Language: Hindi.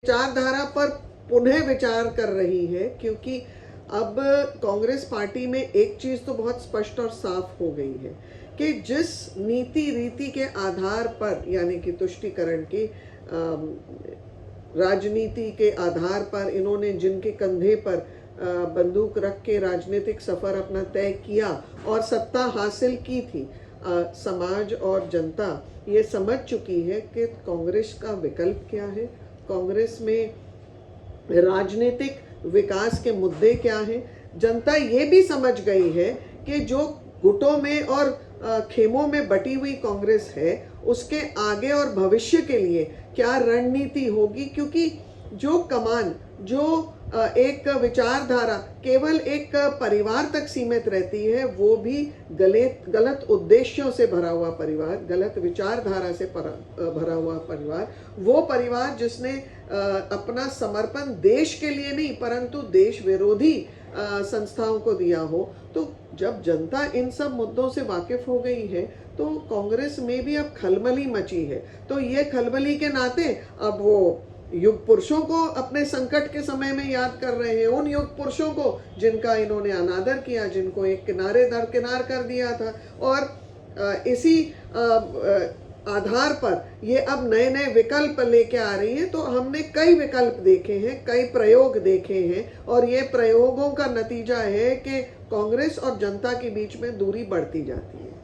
विचारधारा पर पुनः विचार कर रही है, क्योंकि अब कांग्रेस पार्टी में एक चीज तो बहुत स्पष्ट और साफ हो गई है कि जिस नीति रीति के आधार पर, यानी कि तुष्टीकरण की राजनीति के आधार पर इन्होंने जिनके कंधे पर बंदूक रख के राजनीतिक सफर अपना तय किया और सत्ता हासिल की थी, समाज और जनता ये समझ चुकी है कि कांग्रेस का विकल्प क्या है, कांग्रेस में राजनीतिक विकास के मुद्दे क्या हैं। जनता ये भी समझ गई है कि जो गुटों में और खेमों में बटी हुई कांग्रेस है उसके आगे और भविष्य के लिए क्या रणनीति होगी, क्योंकि जो कमान, जो एक विचारधारा केवल एक परिवार तक सीमित रहती है, वो भी गलत उद्देश्यों से भरा हुआ परिवार, गलत विचारधारा से भरा हुआ परिवार, वो परिवार जिसने अपना समर्पण देश के लिए नहीं परंतु देश विरोधी संस्थाओं को दिया हो। तो जब जनता इन सब मुद्दों से वाकिफ हो गई है तो कांग्रेस में भी अब खलबली मची है। तो ये खलबली के नाते अब वो युग पुरुषों को अपने संकट के समय में याद कर रहे हैं, उन युग पुरुषों को जिनका इन्होंने अनादर किया, जिनको एक किनारे दरकिनार कर दिया था, और इसी आधार पर ये अब नए नए विकल्प लेके आ रही है। तो हमने कई विकल्प देखे हैं, कई प्रयोग देखे हैं, और ये प्रयोगों का नतीजा है कि कांग्रेस और जनता के बीच में दूरी बढ़ती जाती है।